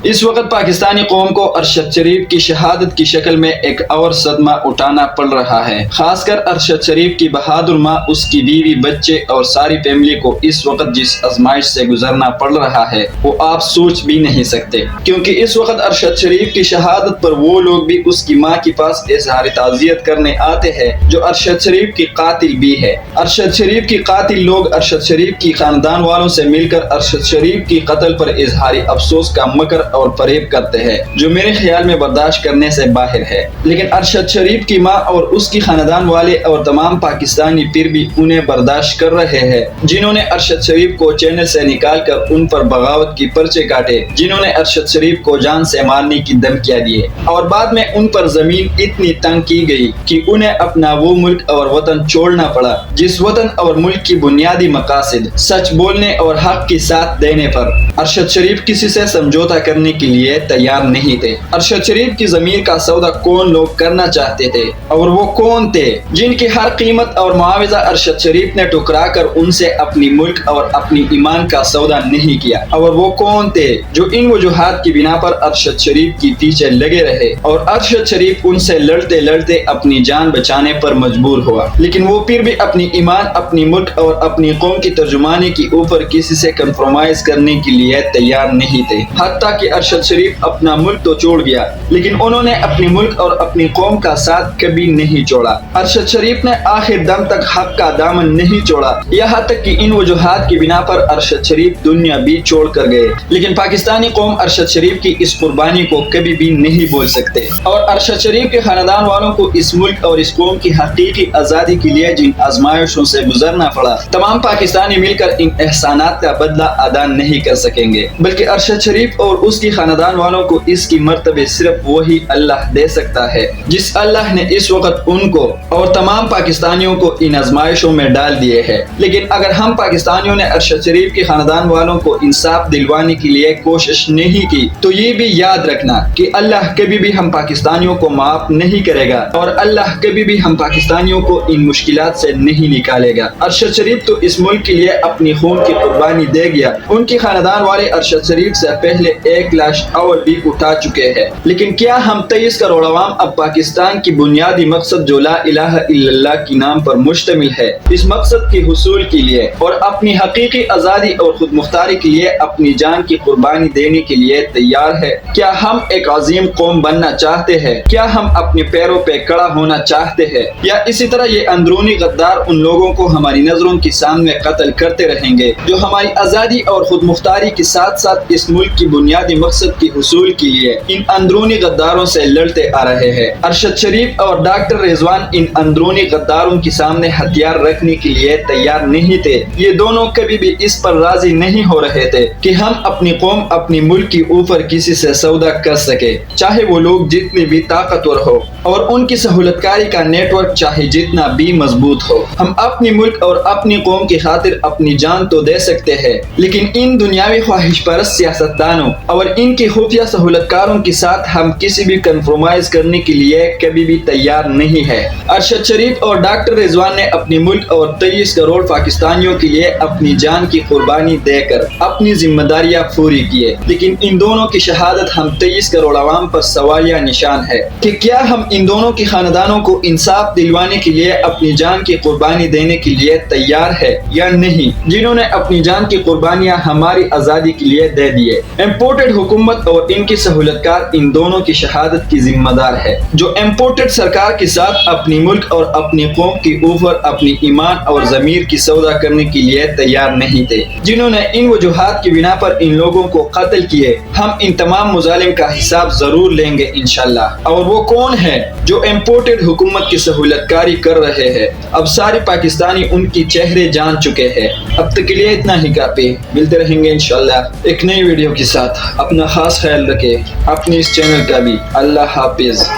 اس وقت پاکستانی قوم کو ارشد شریف کی شہادت کی شکل میں ایک اور صدمہ اٹھانا پڑ رہا ہے، خاص کر ارشد شریف کی بہادر ماں، اس کی بیوی، بچے اور ساری فیملی کو اس وقت جس آزمائش سے گزرنا پڑ رہا ہے وہ آپ سوچ بھی نہیں سکتے، کیونکہ اس وقت ارشد شریف کی شہادت پر وہ لوگ بھی اس کی ماں کے پاس اظہار تعزیت کرنے آتے ہیں جو ارشد شریف کی قاتل بھی ہے۔ ارشد شریف کی قاتل لوگ ارشد شریف کی خاندان والوں سے مل کر ارشد شریف کی قتل پر اظہار افسوس کا مکر اور فریب کرتے ہیں، جو میرے خیال میں برداشت کرنے سے باہر ہے۔ لیکن ارشد شریف کی ماں اور اس کی خاندان والے اور تمام پاکستانی پھر بھی انہیں برداشت کر رہے ہیں، جنہوں نے ارشد شریف کو چینل سے نکال کر ان پر بغاوت کی پرچے کاٹے، جنہوں نے ارشد شریف کو جان سے مارنے کی دھمکیاں دیے، اور بعد میں ان پر زمین اتنی تنگ کی گئی کہ انہیں اپنا وہ ملک اور وطن چھوڑنا پڑا جس وطن اور ملک کی بنیادی مقاصد سچ بولنے اور حق کی ساتھ دینے پر ارشد شریف کسی سے سمجھوتا کرنے کے لیے تیار نہیں تھے۔ ارشد شریف کی ضمیر کا سودا کون لوگ کرنا چاہتے تھے، اور وہ کون تھے جن کی ہر قیمت اور معاوضہ ارشد شریف نے ٹکرا کر ان سے اپنی ملک اور اپنی ایمان کا سودا نہیں کیا، اور وہ کون تھے جو ان وجوہات کی بنا پر ارشد شریف کی پیچھے لگے رہے اور ارشد شریف ان سے لڑتے لڑتے اپنی جان بچانے پر مجبور ہوا، لیکن وہ پھر بھی اپنی ایمان، اپنی ملک اور اپنی قوم کی ترجمانی کے اوپر کسی سے کمپرومائز کرنے کے لیے تیار نہیں تھے۔ حتیٰ کہ ارشد شریف اپنا ملک تو چھوڑ گیا، لیکن انہوں نے اپنی ملک اور اپنی قوم کا ساتھ کبھی نہیں چھوڑا۔ ارشد شریف نے آخر دم تک حق کا دامن نہیں چھوڑا، یہاں تک کہ ان وجوہات کی بنا پر ارشد شریف دنیا بھی چھوڑ کر گئے، لیکن پاکستانی قوم ارشد شریف کی اس قربانی کو کبھی بھی نہیں بول سکتے، اور ارشد شریف کے خاندان والوں کو اس ملک اور اس قوم کی حقیقی آزادی کے لیے جن آزمائشوں سے گزرنا پڑا، تمام پاکستانی مل کر ان احسانات کا بدلہ ادا نہیں کر سکیں گے، بلکہ ارشد شریف اور اس کی خاندان والوں کو اس کی مرتبہ صرف وہی اللہ دے سکتا ہے جس اللہ نے اس وقت ان کو اور تمام پاکستانیوں کو ان آزمائشوں میں ڈال دیے ہے۔ لیکن اگر ہم پاکستانیوں نے ارشد شریف کے خاندان والوں کو انصاف دلوانے کے لیے کوشش نہیں کی تو یہ بھی یاد رکھنا کہ اللہ کبھی بھی ہم پاکستانیوں کو معاف نہیں کرے گا، اور اللہ کبھی بھی ہم پاکستانیوں کو ان مشکلات سے نہیں نکالے گا۔ ارشد شریف تو اس ملک کے لیے اپنی خون کی قربانی دے گیا، ان کی خاندان والے ارشد شریف سے پہلے ایک لاش اور بھی اٹھا چکے ہیں، لیکن کیا ہم 23 کروڑ عوام اب پاکستان کی بنیادی مقصد جو لا الہ الا اللہ کے نام پر مشتمل ہے، اس مقصد کے حصول کے لیے اور اپنی حقیقی آزادی اور خود مختاری کے لیے اپنی جان کی قربانی دینے کے لیے تیار ہے؟ کیا ہم ایک عظیم قوم بننا چاہتے ہیں؟ کیا ہم اپنے پیروں پہ کھڑا ہونا چاہتے ہیں، یا اسی طرح یہ اندرونی غدار ان لوگوں کو ہماری نظروں کے سامنے قتل کرتے رہیں گے جو ہماری آزادی اور خود مختاری کے ساتھ ساتھ اس ملک کی بنیادی مقصد کے حصول کے لیے ان اندرونی غداروں سے لڑتے آ رہے ہیں؟ ارشد شریف اور ڈاکٹر رضوان ان اندرونی غداروں کے سامنے ہتھیار رکھنے کے لیے تیار نہیں تھے۔ یہ دونوں کبھی بھی اس پر راضی نہیں ہو رہے تھے کہ ہم اپنی قوم، اپنی ملک کے اوپر کسی سے سودا کر سکے، چاہے وہ لوگ جتنے بھی طاقتور ہو اور ان کی سہولت کاری کا نیٹ ورک چاہے جتنا بھی مضبوط ہو۔ ہم اپنی ملک اور اپنی قوم کی خاطر اپنی جان تو دے سکتے ہیں، لیکن ان دنیاوی خواہش پرست سیاستدانوں اور ان کی خفیہ سہولت کاروں کے ساتھ ہم کسی بھی کمپرومائز کرنے کے لیے کبھی بھی تیار نہیں ہے۔ ارشد شریف اور ڈاکٹر رضوان نے اپنی ملک اور 23 کروڑ پاکستانیوں کے لیے اپنی جان کی قربانی دے کر اپنی ذمہ داریاں پوری کیے، لیکن ان دونوں کی شہادت ہم 23 کروڑ عوام پر سوالیہ نشان ہے کہ کیا ہم ان دونوں کی خاندانوں کو انصاف دلوانے کے لیے اپنی جان کی قربانی دینے کے لیے تیار ہے یا نہیں، جنہوں نے اپنی جان کی قربانیاں ہماری آزادی کے لیے دے دیے۔ امپورٹڈ حکومت اور ان کی سہولت کار ان دونوں کی شہادت کی ذمہ دار ہے، جو امپورٹڈ سرکار کے ساتھ اپنی ملک اور اپنی قوم کے اوپر اپنی ایمان اور ضمیر کی سودا کرنے کے لیے تیار نہیں تھے، جنہوں نے ان وجوہات کی بنا پر ان لوگوں کو قتل کیے۔ ہم ان تمام مظالم کا حساب ضرور لیں گے انشاءاللہ۔ اور وہ کون ہے جو امپورٹڈ حکومت کی سہولت کاری کر رہے ہیں؟ اب سارے پاکستانی ان کی چہرے جان چکے ہیں۔ اب تک کے لیے اتنا ہی کافی، ملتے رہیں گے انشاءاللہ ایک نئی ویڈیو کے ساتھ۔ اپنا خاص خیال رکھیں، اپنے اس چینل کا بھی۔ اللہ حافظ۔